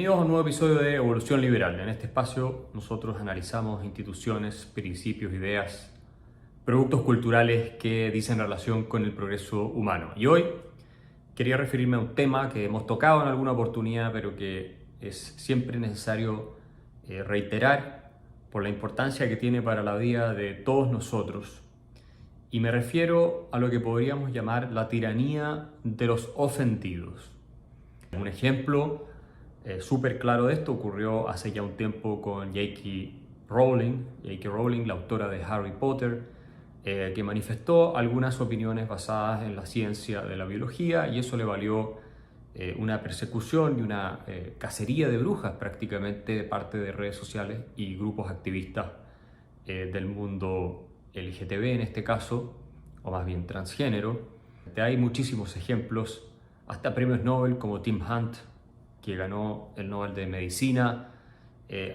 Bienvenidos a un nuevo episodio de Evolución Liberal. En este espacio nosotros analizamos instituciones, principios, ideas, productos culturales que dicen relación con el progreso humano. Y hoy quería referirme a un tema que hemos tocado en alguna oportunidad, pero que es siempre necesario reiterar por la importancia que tiene para la vida de todos nosotros. Y me refiero a lo que podríamos llamar la tiranía de los ofendidos. Un ejemplo súper claro de esto ocurrió hace ya un tiempo con J.K. Rowling, la autora de Harry Potter, que manifestó algunas opiniones basadas en la ciencia de la biología, y eso le valió una persecución y una cacería de brujas prácticamente de parte de redes sociales y grupos activistas del mundo LGTB en este caso, o más bien transgénero. Hay muchísimos ejemplos, hasta premios Nobel como Tim Hunt, que ganó el Nobel de Medicina,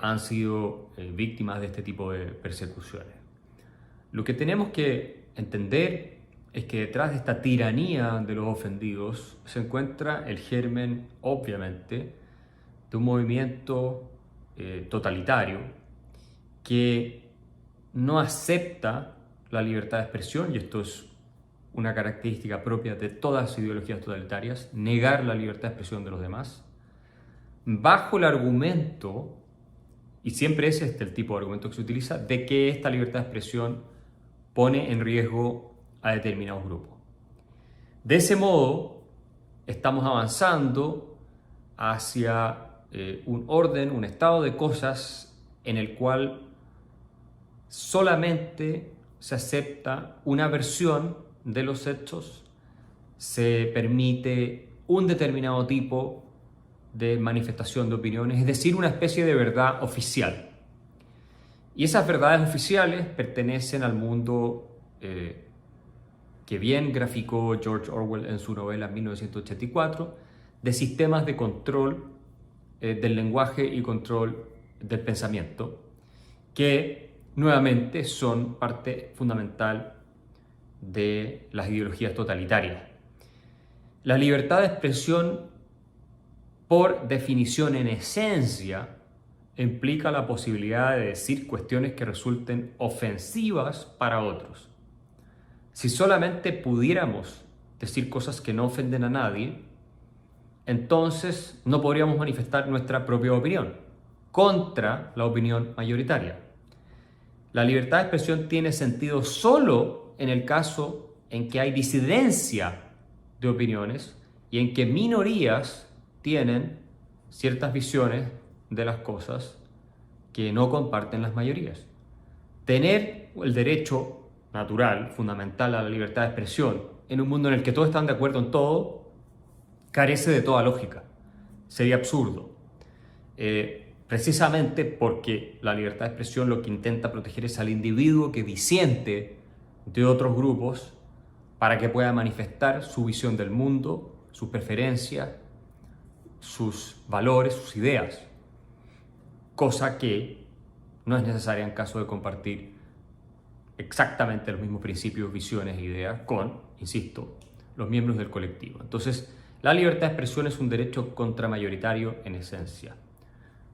han sido víctimas de este tipo de persecuciones. Lo que tenemos que entender es que detrás de esta tiranía de los ofendidos se encuentra el germen, obviamente, de un movimiento totalitario que no acepta la libertad de expresión, y esto es una característica propia de todas las ideologías totalitarias, negar la libertad de expresión de los demás, bajo el argumento, y siempre es este el tipo de argumento que se utiliza, de que esta libertad de expresión pone en riesgo a determinados grupos. De ese modo, estamos avanzando hacia un orden, un estado de cosas en el cual solamente se acepta una versión de los hechos, se permite un determinado tipo de manifestación de opiniones, es decir, una especie de verdad oficial. Y esas verdades oficiales pertenecen al mundo que bien graficó George Orwell en su novela 1984, de sistemas de control del lenguaje y control del pensamiento, que nuevamente son parte fundamental de las ideologías totalitarias. La libertad de expresión, por definición, en esencia, implica la posibilidad de decir cuestiones que resulten ofensivas para otros. Si solamente pudiéramos decir cosas que no ofenden a nadie, entonces no podríamos manifestar nuestra propia opinión contra la opinión mayoritaria. La libertad de expresión tiene sentido solo en el caso en que hay disidencia de opiniones y en que minorías tienen ciertas visiones de las cosas que no comparten las mayorías. Tener el derecho natural, fundamental a la libertad de expresión, en un mundo en el que todos están de acuerdo en todo, carece de toda lógica. Sería absurdo. Precisamente porque la libertad de expresión lo que intenta proteger es al individuo que disiente de otros grupos para que pueda manifestar su visión del mundo, sus preferencias, sus valores, sus ideas, cosa que no es necesaria en caso de compartir exactamente los mismos principios, visiones e ideas con, insisto, los miembros del colectivo. Entonces, la libertad de expresión es un derecho contramayoritario en esencia,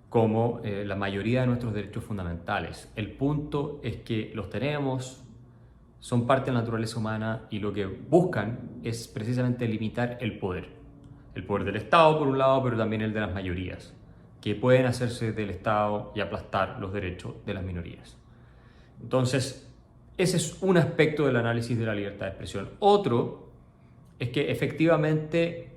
como la mayoría de nuestros derechos fundamentales. El punto es que los tenemos, son parte de la naturaleza humana, y lo que buscan es precisamente limitar el poder. El poder del Estado, por un lado, pero también el de las mayorías, que pueden hacerse del Estado y aplastar los derechos de las minorías. Entonces, ese es un aspecto del análisis de la libertad de expresión. Otro es que efectivamente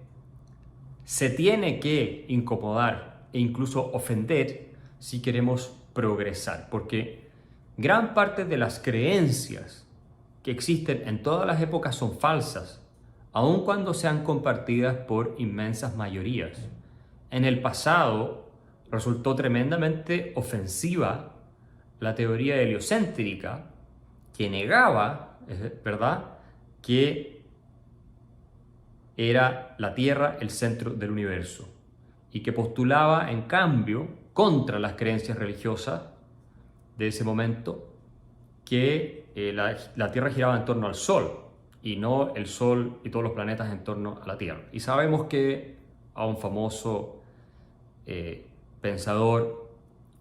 se tiene que incomodar e incluso ofender si queremos progresar, porque gran parte de las creencias que existen en todas las épocas son falsas, aun cuando sean compartidas por inmensas mayorías. En el pasado resultó tremendamente ofensiva la teoría heliocéntrica, que negaba, ¿verdad?, que era la Tierra el centro del universo, y que postulaba, en cambio, contra las creencias religiosas de ese momento, que la Tierra giraba en torno al Sol, y no el Sol y todos los planetas en torno a la Tierra. Y sabemos que a un famoso pensador,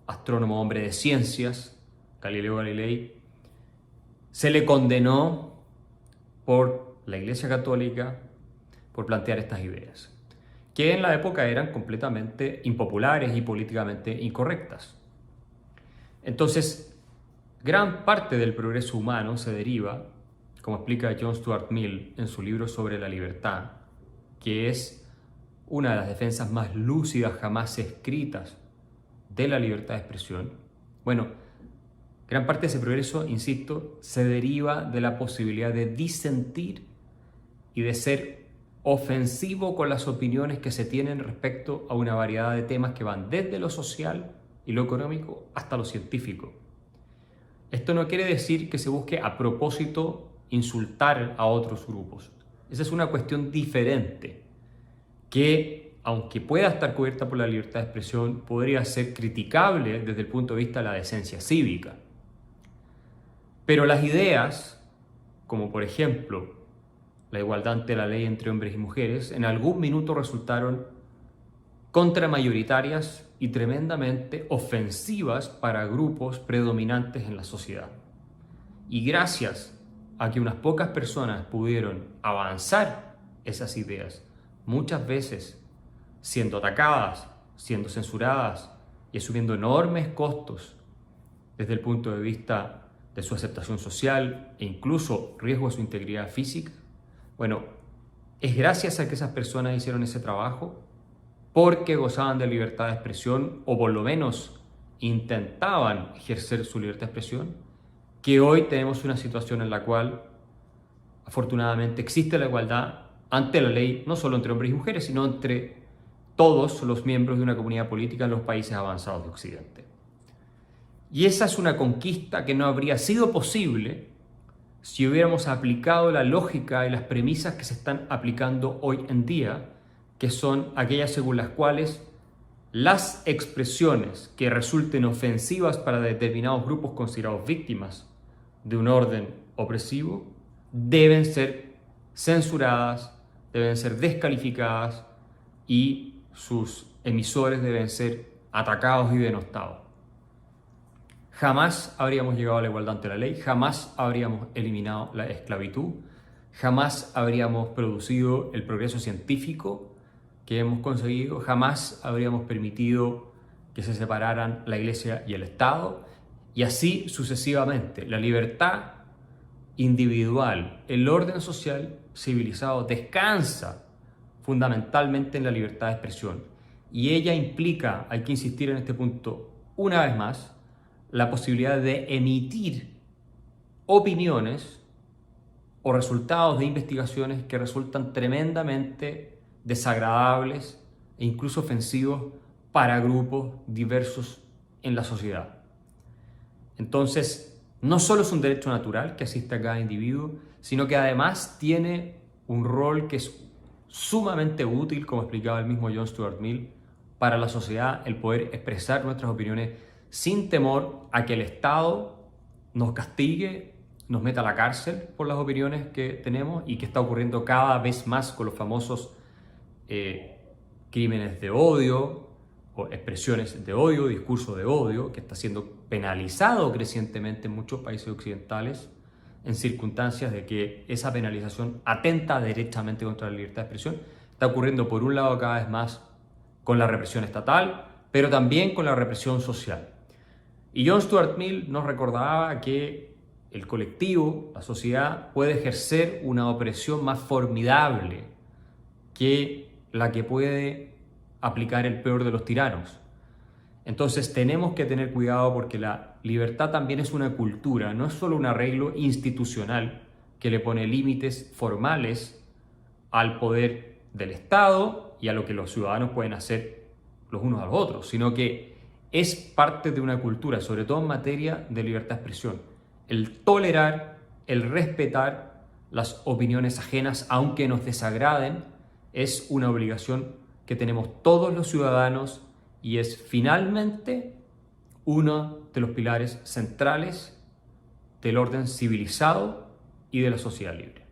astrónomo, hombre de ciencias, Galileo Galilei, se le condenó por la Iglesia Católica por plantear estas ideas, que en la época eran completamente impopulares y políticamente incorrectas. Entonces, gran parte del progreso humano se deriva, como explica John Stuart Mill en su libro sobre la libertad, que es una de las defensas más lúcidas jamás escritas de la libertad de expresión. Bueno, gran parte de ese progreso, insisto, se deriva de la posibilidad de disentir y de ser ofensivo con las opiniones que se tienen respecto a una variedad de temas que van desde lo social y lo económico hasta lo científico. Esto no quiere decir que se busque a propósito insultar a otros grupos. Esa es una cuestión diferente que, aunque pueda estar cubierta por la libertad de expresión, podría ser criticable desde el punto de vista de la decencia cívica. Pero las ideas, como por ejemplo la igualdad ante la ley entre hombres y mujeres, en algún minuto resultaron contramayoritarias y tremendamente ofensivas para grupos predominantes en la sociedad. Y gracias a que unas pocas personas pudieron avanzar esas ideas, muchas veces siendo atacadas, siendo censuradas y asumiendo enormes costos desde el punto de vista de su aceptación social e incluso riesgo a su integridad física. Bueno, es gracias a que esas personas hicieron ese trabajo, porque gozaban de libertad de expresión o por lo menos intentaban ejercer su libertad de expresión, que hoy tenemos una situación en la cual afortunadamente existe la igualdad ante la ley, no solo entre hombres y mujeres, sino entre todos los miembros de una comunidad política en los países avanzados de Occidente. Y esa es una conquista que no habría sido posible si hubiéramos aplicado la lógica y las premisas que se están aplicando hoy en día, que son aquellas según las cuales las expresiones que resulten ofensivas para determinados grupos considerados víctimas de un orden opresivo deben ser censuradas, deben ser descalificadas y sus emisores deben ser atacados y denostados. Jamás habríamos llegado a la igualdad ante la ley, jamás habríamos eliminado la esclavitud, jamás habríamos producido el progreso científico que hemos conseguido, jamás habríamos permitido que se separaran la Iglesia y el Estado, y así sucesivamente. La libertad individual, el orden social civilizado descansa fundamentalmente en la libertad de expresión, y ella implica, hay que insistir en este punto una vez más, la posibilidad de emitir opiniones o resultados de investigaciones que resultan tremendamente desagradables e incluso ofensivos para grupos diversos en la sociedad. Entonces, no solo es un derecho natural que asiste a cada individuo, sino que además tiene un rol que es sumamente útil, como explicaba el mismo John Stuart Mill, para la sociedad, el poder expresar nuestras opiniones sin temor a que el Estado nos castigue, nos meta a la cárcel por las opiniones que tenemos, y que está ocurriendo cada vez más con los famosos crímenes de odio o expresiones de odio, discurso de odio, que está siendo penalizado crecientemente en muchos países occidentales en circunstancias de que esa penalización atenta derechamente contra la libertad de expresión. Está ocurriendo por un lado cada vez más con la represión estatal, pero también con la represión social. Y John Stuart Mill nos recordaba que el colectivo, la sociedad, puede ejercer una opresión más formidable que la que puede aplicar el peor de los tiranos. Entonces tenemos que tener cuidado, porque la libertad también es una cultura, no es solo un arreglo institucional que le pone límites formales al poder del Estado y a lo que los ciudadanos pueden hacer los unos a los otros, sino que es parte de una cultura, sobre todo en materia de libertad de expresión. El tolerar, el respetar las opiniones ajenas, aunque nos desagraden, es una obligación que tenemos todos los ciudadanos y es finalmente uno de los pilares centrales del orden civilizado y de la sociedad libre.